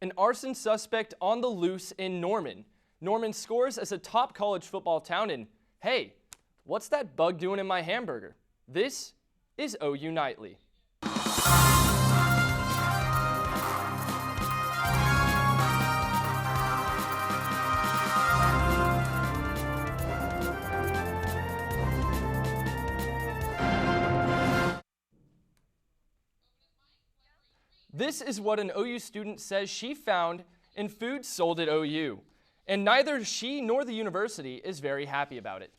An arson suspect on the loose in Norman. Norman scores as a top college football town, and hey, what's that bug doing in my hamburger? This is OU Nightly. This is what an OU student says she found in food sold at OU. And neither she nor the university is very happy about it.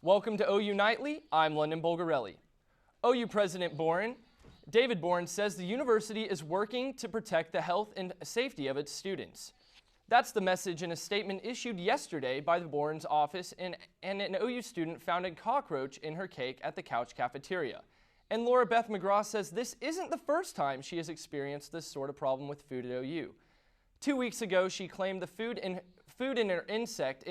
Welcome to OU Nightly. I'm London Bulgarelli. OU President David Boren says the university is working to protect the health and safety of its students. That's the message in a statement issued yesterday by the Boren's office, and an OU student found a cockroach in her cake at the Couch cafeteria. And Laura Beth McGraw says this isn't the first time she has experienced this sort of problem with food at OU. 2 weeks ago, she claimed the found an insect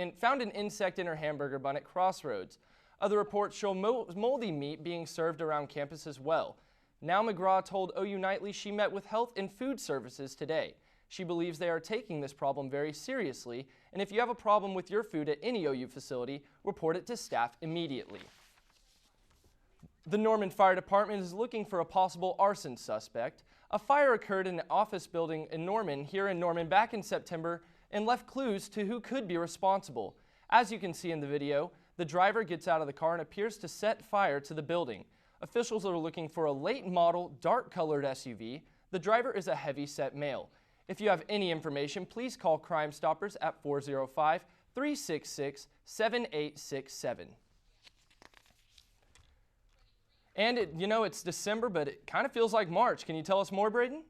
in her hamburger bun at Crossroads. Other reports show moldy meat being served around campus as well. Now McGraw told OU Nightly she met with Health and Food Services today. She believes they are taking this problem very seriously, and if you have a problem with your food at any OU facility, report it to staff immediately. The Norman Fire Department is looking for a possible arson suspect. A fire occurred in an office building in Norman back in September and left clues to who could be responsible. As you can see in the video, the driver gets out of the car and appears to set fire to the building. Officials are looking for a late model, dark-colored SUV. The driver is a heavy-set male. If you have any information, please call Crime Stoppers at 405-366-7867. And it's December, but it kind of feels like March. Can you tell us more, Braden?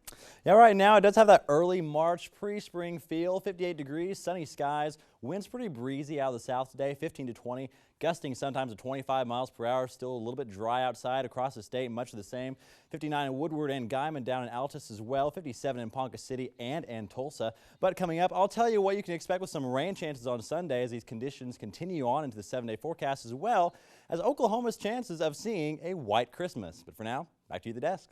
Yeah, right now it does have that early March pre-spring feel. 58 degrees, sunny skies, winds pretty breezy out of the south today, 15 to 20, gusting sometimes at 25 miles per hour. Still a little bit dry outside across the state, much of the same. 59 in Woodward and Guyman, down in Altus as well. 57 in Ponca City and Tulsa. But coming up, I'll tell you what you can expect with some rain chances on Sunday as these conditions continue on into the 7-day forecast, as well as Oklahoma's chances of seeing a white Christmas. But for now, back to you, the desk.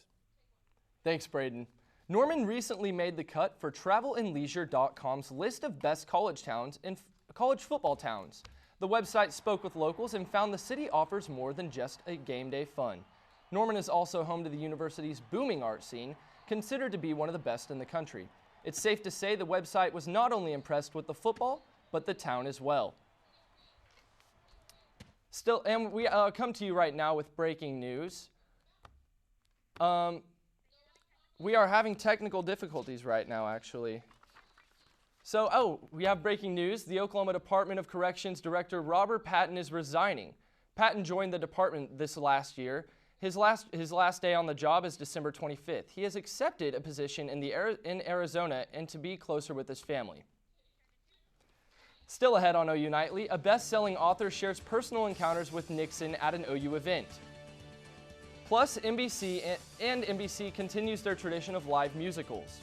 Thanks, Braden. Norman recently made the cut for TravelandLeisure.com's list of best college towns and college football towns. The website spoke with locals and found the city offers more than just a game day fun. Norman is also home to the university's booming art scene, considered to be one of the best in the country. It's safe to say the website was not only impressed with the football, but the town as well. Still, and we come to you right now with breaking news. We are having technical difficulties right now, actually. So, we have breaking news. The Oklahoma Department of Corrections Director Robert Patton is resigning. Patton joined the department this last year. His last day on the job is December 25th. He has accepted a position in Arizona and to be closer with his family. Still ahead on OU Nightly, a best-selling author shares personal encounters with Nixon at an OU event. Plus, NBC continues their tradition of live musicals.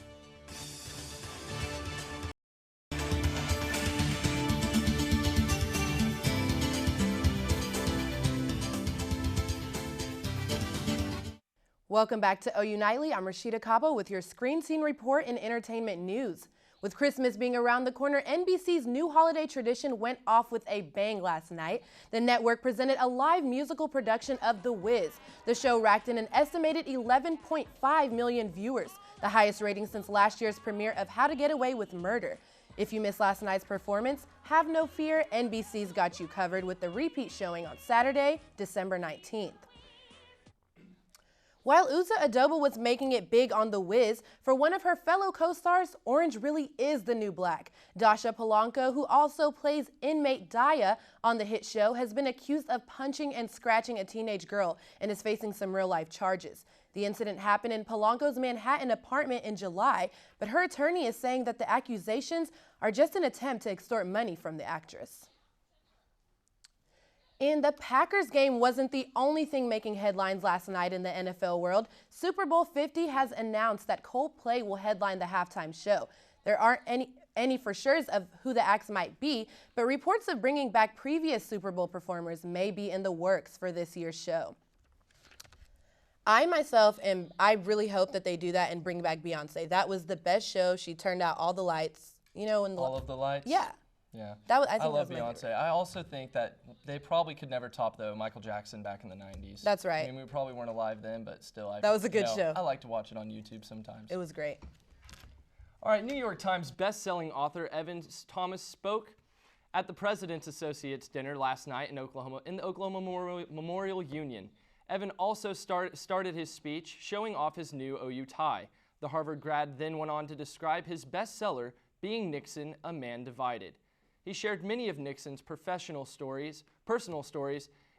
Welcome back to OU Nightly. I'm Rashida Cabo with your Screen Scene Report and entertainment news. With Christmas being around the corner, NBC's new holiday tradition went off with a bang last night. The network presented a live musical production of The Wiz. The show racked in an estimated 11.5 million viewers, the highest rating since last year's premiere of How to Get Away with Murder. If you missed last night's performance, have no fear, NBC's got you covered with the repeat showing on Saturday, December 19th. While Uzo Adoba was making it big on The Wiz, for one of her fellow co-stars, orange really is the new black. Dasha Polanco, who also plays inmate Daya on the hit show, has been accused of punching and scratching a teenage girl and is facing some real-life charges. The incident happened in Polanco's Manhattan apartment in July, but her attorney is saying that the accusations are just an attempt to extort money from the actress. And the Packers game wasn't the only thing making headlines last night in the NFL world. Super Bowl 50 has announced that Coldplay will headline the halftime show. There aren't any for sures of who the acts might be, but reports of bringing back previous Super Bowl performers may be in the works for this year's show. I really hope that they do that and bring back Beyonce. That was the best show. She turned out all the lights, all of the lights? Yeah. Yeah. I love Beyonce. I also think that they probably could never top, though, Michael Jackson back in the 90s. That's right. I mean, we probably weren't alive then, but still. That was a good show. I like to watch it on YouTube sometimes. It was great. All right, New York Times best-selling author Evan Thomas spoke at the President's Associates dinner last night in the Oklahoma Memorial Union. Evan also started his speech showing off his new OU tie. The Harvard grad then went on to describe his bestseller, Being Nixon, A Man Divided. He shared many of Nixon's personal stories,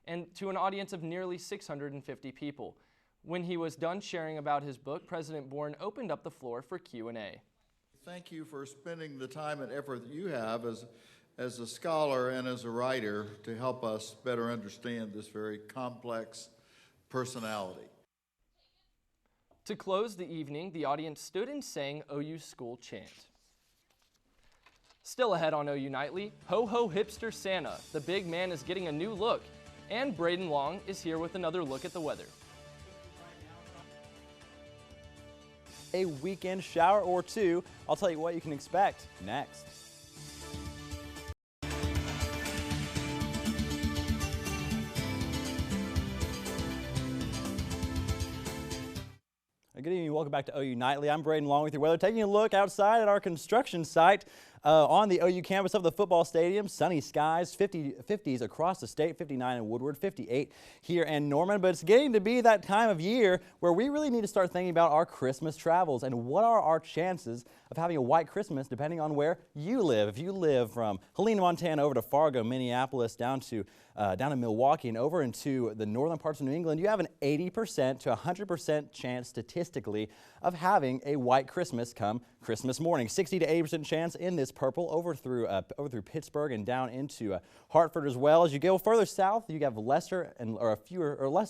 and to an audience of nearly 650 people. When he was done sharing about his book, President Bourne opened up the floor for Q&A. Thank you for spending the time and effort that you have as a scholar and as a writer to help us better understand this very complex personality. To close the evening, the audience stood and sang OU school chant. Still ahead on OU Nightly, Ho Ho Hipster Santa. The big man is getting a new look. And Braden Long is here with another look at the weather. A weekend shower or two. I'll tell you what you can expect next. Good evening, welcome back to OU Nightly. I'm Braden Long with your weather. Taking a look outside at our construction site on the OU campus of the football stadium. Sunny skies, 50s across the state, 59 in Woodward, 58 here in Norman. But it's getting to be that time of year where we really need to start thinking about our Christmas travels and what are our chances of having a white Christmas depending on where you live. If you live from Helena, Montana over to Fargo, Minneapolis, down to Milwaukee and over into the northern parts of New England, you have an 80% to 100% chance statistically of having a white Christmas come Christmas morning. 60 to 80% chance in this purple over through Pittsburgh and down into Hartford as well. As you go further south, you have less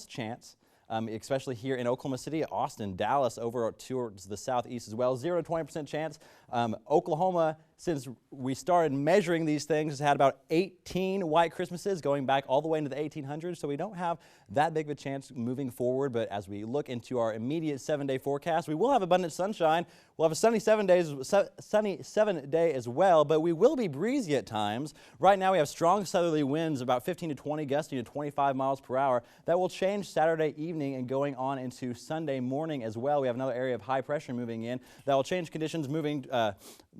chance. Especially here in Oklahoma City, Austin, Dallas, over towards the southeast as well. 0 to 20% chance. Oklahoma, since we started measuring these things, has had about 18 white Christmases going back all the way into the 1800s, so we don't have that big of a chance moving forward. But as we look into our immediate 7-day forecast, we will have abundant sunshine. We'll have a sunny 7-day as well, but we will be breezy at times. Right now we have strong southerly winds, about 15 to 20, gusting to 25 miles per hour. That will change Saturday evening and going on into Sunday morning as well. We have another area of high pressure moving in. That will change conditions,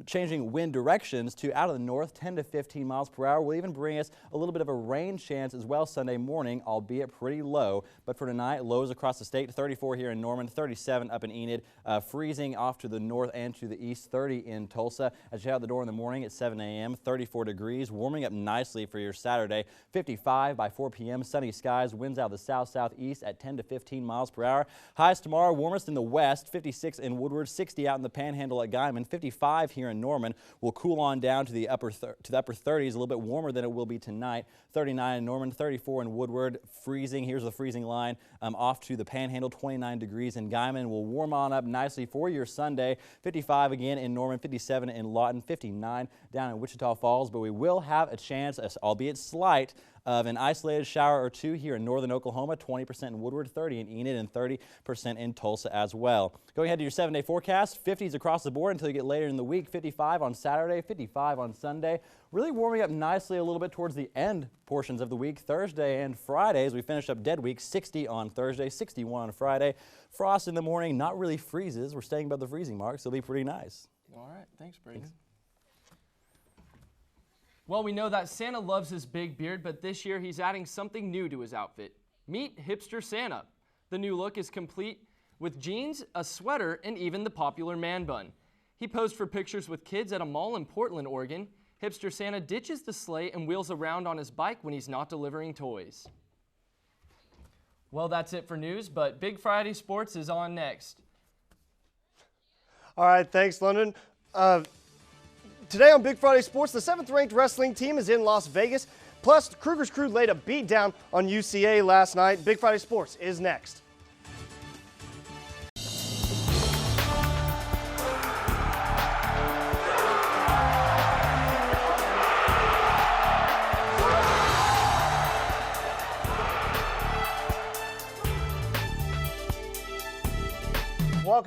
changing wind directions to out of the north, 10 to 15 miles per hour. Will even bring us a little bit of a rain chance as well Sunday morning, albeit pretty low. But for tonight, lows across the state, 34 here in Norman, 37 up in Enid, freezing off to the north and to the east, 30 in Tulsa. As you head out the door in the morning at 7 a.m., 34 degrees, warming up nicely for your Saturday, 55 by 4 p.m., sunny skies, winds out of the south-southeast at 10 to 15 miles per hour. Highs tomorrow, warmest in the west, 56 in Woodward, 60 out in the Panhandle at Guyman, 55 here in Norman. Will cool on down to the upper 30s, a little bit warmer than it will be tonight. 39 in Norman, 34 in Woodward, freezing. Here's the freezing line off to the Panhandle, 29 degrees in Guyman. Will warm on up nicely for your Sunday. 55 again in Norman, 57 in Lawton, 59 down in Wichita Falls. But we will have a chance, albeit slight, of an isolated shower or two here in northern Oklahoma, 20% in Woodward, 30 in Enid, and 30% in Tulsa as well. Going ahead to your 7-day forecast, 50s across the board until you get later in the week, 55 on Saturday, 55 on Sunday. Really warming up nicely a little bit towards the end portions of the week, Thursday and Friday, as we finish up dead week, 60 on Thursday, 61 on Friday. Frost in the morning, not really freezes. We're staying above the freezing mark, so it'll be pretty nice. All right, thanks, Braden. Well, we know that Santa loves his big beard, but this year he's adding something new to his outfit. Meet Hipster Santa. The new look is complete with jeans, a sweater, and even the popular man bun. He posed for pictures with kids at a mall in Portland, Oregon. Hipster Santa ditches the sleigh and wheels around on his bike when he's not delivering toys. Well, that's it for news, but Big Friday Sports is on next. All right, thanks, London. Today on Big Friday Sports, the 7th-ranked wrestling team is in Las Vegas. Plus, Kruger's Crew laid a beat down on UCA last night. Big Friday Sports is next.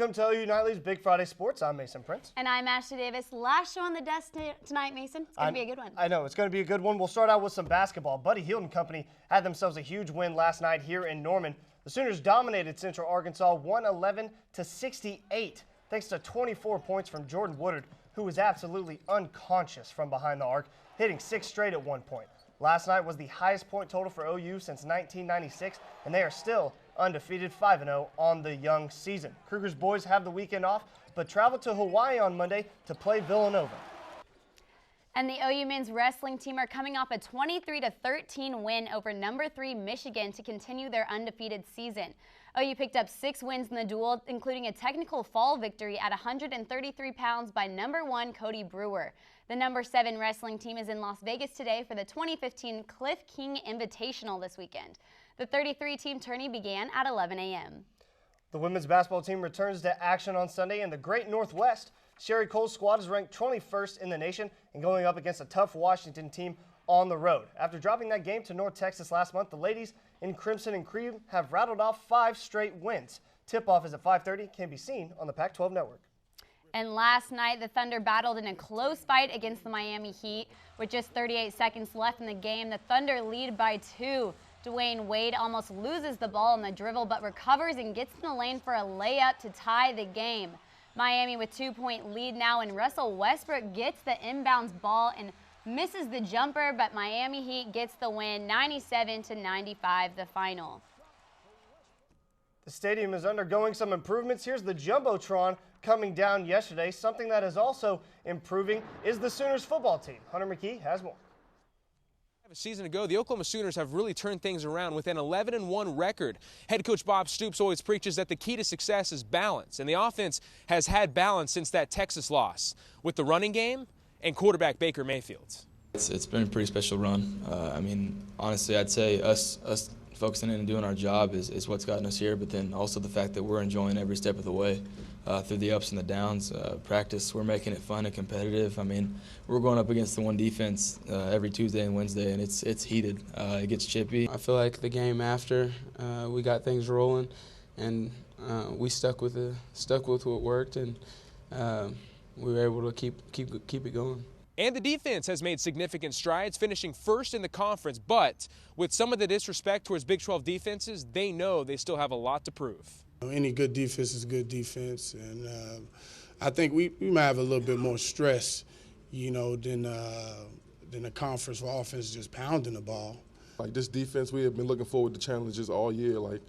welcome to OU Nightly's Big Friday Sports. I'm Mason Prince. And I'm Ashley Davis. Last show on the desk tonight, Mason. It's going to be a good one. I know, it's going to be a good one. We'll start out with some basketball. Buddy Hield and company had themselves a huge win last night here in Norman. The Sooners dominated Central Arkansas 111-68, thanks to 24 points from Jordan Woodard, who was absolutely unconscious from behind the arc, hitting 6 straight at one point. Last night was the highest point total for OU since 1996, and they are still undefeated 5-0 on the young season. Kruger's boys have the weekend off, but travel to Hawaii on Monday to play Villanova. And the OU men's wrestling team are coming off a 23-13 win over number 3 Michigan to continue their undefeated season. OU picked up 6 wins in the duel, including a technical fall victory at 133 pounds by number 1 Cody Brewer. The number 7 wrestling team is in Las Vegas today for the 2015 Cliff King Invitational this weekend. The 33-team tourney began at 11 a.m. The women's basketball team returns to action on Sunday in the Great Northwest. Sherry Cole's squad is ranked 21st in the nation and going up against a tough Washington team on the road. After dropping that game to North Texas last month, the ladies in crimson and cream have rattled off 5 straight wins. Tip-off is at 5:30, can be seen on the Pac-12 network. And last night, the Thunder battled in a close fight against the Miami Heat. With just 38 seconds left in the game, the Thunder lead by 2. Dwayne Wade almost loses the ball on the dribble, but recovers and gets in the lane for a layup to tie the game. Miami with 2-point lead now, and Russell Westbrook gets the inbounds ball and misses the jumper, but Miami Heat gets the win, 97-95, the final. The stadium is undergoing some improvements. Here's the Jumbotron coming down yesterday. Something that is also improving is the Sooners football team. Hunter McKee has more. A season ago, the Oklahoma Sooners have really turned things around with an 11-1 record. Head coach Bob Stoops always preaches that the key to success is balance, and the offense has had balance since that Texas loss with the running game and quarterback Baker Mayfield. It's been a pretty special run. I mean, honestly, I'd say us focusing in and doing our job is what's gotten us here, but then also the fact that we're enjoying every step of the way through the ups and the downs. Practice, we're making it fun and competitive. I mean, we're going up against the one defense every Tuesday and Wednesday, and it's heated. It gets chippy. I feel like the game after, we got things rolling, and we stuck with what worked, and we were able to keep it going. And the defense has made significant strides, finishing first in the conference. But with some of the disrespect towards Big 12 defenses, they know they still have a lot to prove. Any good defense is good defense, and I think we might have a little bit more stress, than the conference for offense just pounding the ball. Like this defense, we have been looking forward to challenges all year. Like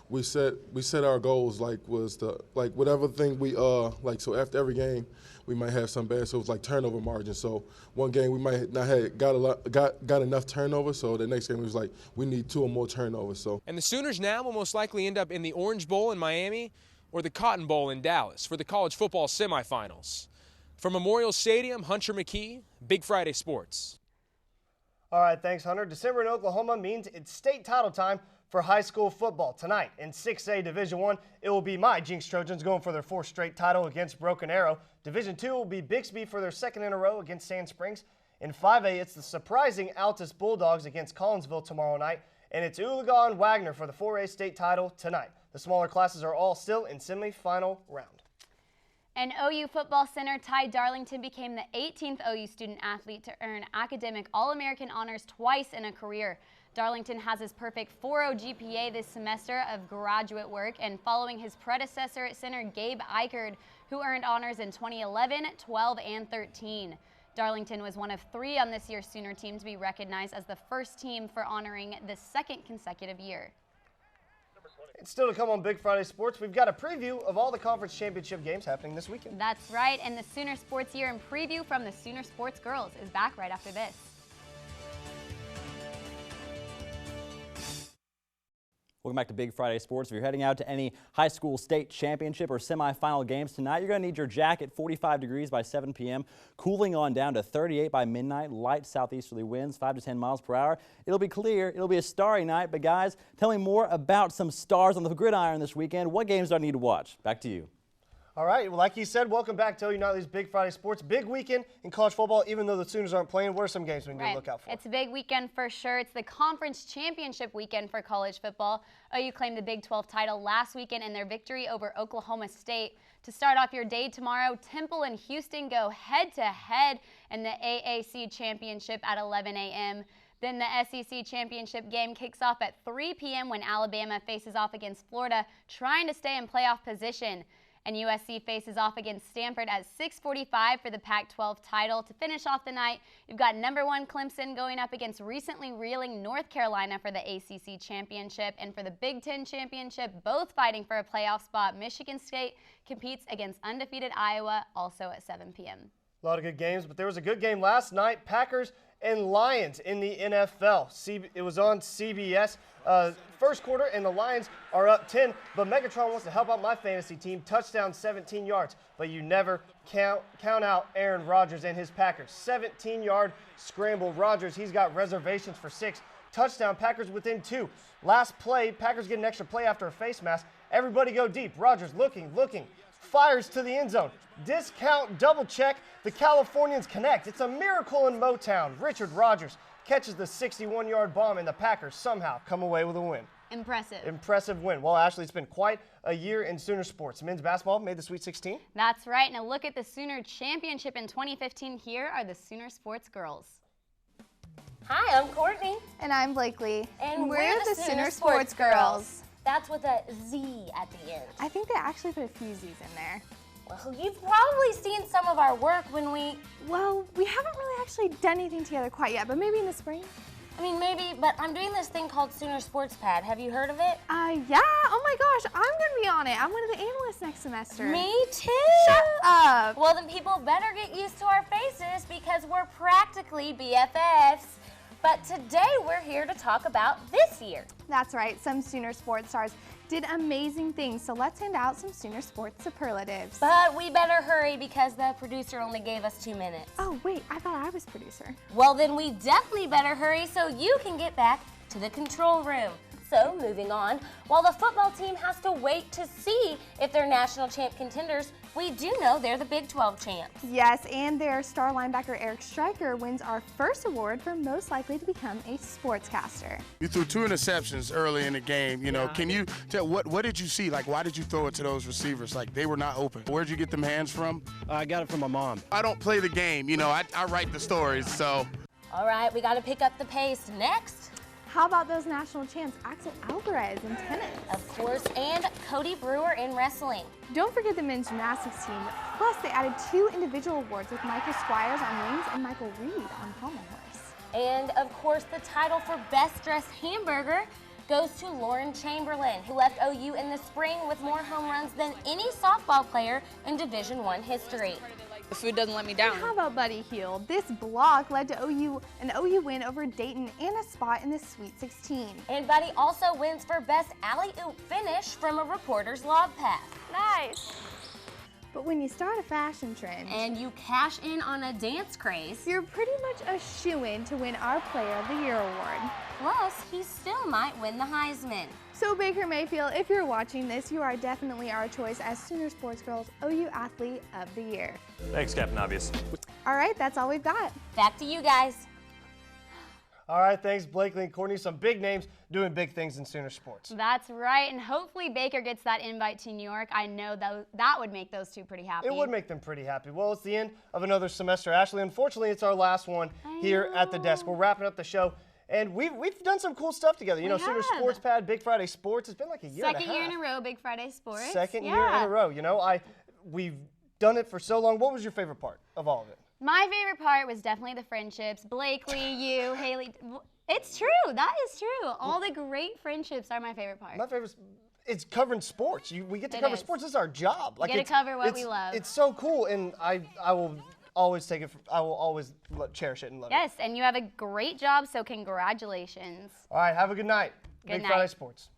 we set our goals whatever thing we so after every game we might have some bad, so it was like turnover margin. So one game we might not have got enough turnover, so the next game it was like we need 2 or more turnovers. So and the Sooners now will most likely end up in the Orange Bowl in Miami or the Cotton Bowl in Dallas for the college football semifinals. From Memorial Stadium, Hunter McKee, Big Friday Sports. All right, thanks, Hunter. December in Oklahoma means it's state title time for high school football. Tonight in 6A Division I, it will be my Jinx Trojans going for their 4th straight title against Broken Arrow. Division II will be Bixby for their 2nd in a row against Sand Springs. In 5A, it's the surprising Altus Bulldogs against Collinsville tomorrow night, and it's Oologah and Wagner for the 4A state title tonight. The smaller classes are all still in semifinal round. And OU football center Ty Darlington became the 18th OU student athlete to earn academic All-American honors twice in a career. Darlington has his perfect 4.0 GPA this semester of graduate work, and following his predecessor at center Gabe Eichard, who earned honors in 2011, 12, and 13. Darlington was one of 3 on this year's Sooner team to be recognized as the first team for honoring the 2nd consecutive year. And still to come on Big Friday Sports, we've got a preview of all the conference championship games happening this weekend. That's right, and the Sooner Sports Year in Preview from the Sooner Sports Girls is back right after this. Welcome back to Big Friday Sports. If you're heading out to any high school state championship or semifinal games tonight, you're going to need your jacket. 45 degrees by 7 p.m., cooling on down to 38 by midnight, light southeasterly winds, 5 to 10 miles per hour. It'll be clear. It'll be a starry night. But guys, tell me more about some stars on the gridiron this weekend. What games do I need to watch? Back to you. All right, well, like he said, welcome back to OU Nightly's Big Friday Sports. Big weekend in college football, even though the Sooners aren't playing. What are some games we need to look out for? It's a big weekend for sure. It's the conference championship weekend for college football. OU claimed the Big 12 title last weekend in their victory over Oklahoma State. To start off your day tomorrow, Temple and Houston go head-to-head in the AAC championship at 11 a.m. Then the SEC championship game kicks off at 3 p.m. when Alabama faces off against Florida, trying to stay in playoff position. And USC faces off against Stanford at 6:45 for the Pac-12 title. To finish off the night, you've got #1 Clemson going up against recently reeling North Carolina for the ACC championship. And for the Big Ten championship, both fighting for a playoff spot, Michigan State competes against undefeated Iowa, also at 7 p.m. A lot of good games, but there was a good game last night. Packers and Lions in the NFL. It was on CBS. First quarter, and the Lions are up 10, but Megatron wants to help out my fantasy team. Touchdown, 17 yards, but you never count out Aaron Rodgers and his Packers. 17-yard scramble. Rodgers, he's got reservations for 6. Touchdown, Packers within 2. Last play, Packers get an extra play after a face mask. Everybody go deep. Rodgers looking, fires to the end zone. Discount, double check. The Californians connect. It's a miracle in Motown. Richard Rodgers catches the 61-yard bomb, and the Packers somehow come away with a win. Impressive win. Well, Ashley, it's been quite a year in Sooner sports. Men's basketball made the Sweet 16. That's right. Now look at the Sooner Championship in 2015. Here are the Sooner Sports girls. Hi, I'm Courtney. And I'm Blakely. And we're the Sooner Sports girls. That's with a Z at the end. I think they actually put a few Z's in there. Well, you've probably seen some of our work when Well, we haven't really actually done anything together quite yet, but maybe in the spring. I mean, maybe, but I'm doing this thing called Sooner Sports Pad. Have you heard of it? Yeah. Oh my gosh, I'm going to be on it. I'm one of the analysts next semester. Me too. Shut up. Well, then people better get used to our faces because we're practically BFFs. But today we're here to talk about this year. That's right. Some Sooner sports stars did amazing things, so let's hand out some Sooner sports superlatives. But we better hurry because the producer only gave us 2 minutes. Oh, wait, I thought I was producer. Well, then we definitely better hurry so you can get back to the control room. So, moving on, while the football team has to wait to see if they're national champ contenders, we do know they're the Big 12 champs. Yes, and their star linebacker Eric Stryker wins our first award for most likely to become a sportscaster. You threw 2 interceptions early in the game. You know, can you tell what did you see? Like, why did you throw it to those receivers? Like, they were not open. Where'd you get them hands from? I got it from my mom. I don't play the game. You know, I write the stories. So. All right, we got to pick up the pace. Next. How about those national champs, Axel Alvarez in tennis? Of course, and Cody Brewer in wrestling. Don't forget the men's gymnastics team. Plus, they added 2 individual awards with Michael Squires on wings and Michael Reed on pommel horse. And, of course, the title for Best Dressed Hamburger goes to Lauren Chamberlain, who left OU in the spring with more home runs than any softball player in Division I history. The food doesn't let me down. And how about Buddy Hield? This block led to an OU win over Dayton and a spot in the Sweet 16. And Buddy also wins for Best Alley-Oop Finish from a reporter's lob pass. Nice. But when you start a fashion trend and you cash in on a dance craze, you're pretty much a shoo-in to win our Player of the Year award. Plus, he still might win the Heisman. So Baker Mayfield, if you're watching this, you are definitely our choice as Sooner Sports Girls OU Athlete of the Year. Thanks, Captain Obvious. All right, that's all we've got. Back to you guys. All right, thanks Blakely and Courtney. Some big names doing big things in Sooner sports. That's right, and hopefully Baker gets that invite to New York. I know that would make those two pretty happy. It would make them pretty happy. Well, it's the end of another semester. Ashley, unfortunately, it's our last one here at the desk. We're wrapping up the show. And we've done some cool stuff together. You know, Sooner Sports Pad, Big Friday Sports. It's been like a year and a half. Second year in a row, Big Friday Sports. Second year in a row. You know, we've done it for so long. What was your favorite part of all of it? My favorite part was definitely the friendships. Blakely, you, Haley. It's true. That is true. All the great friendships are my favorite part. My favorite. It's covering sports. We get to cover sports. This is our job. We get to cover what we love. It's so cool, and I will always take it. I will always cherish it and love it. Yes, and you have a great job. So congratulations. All right. Have a good night. Good Big night. Friday Sports.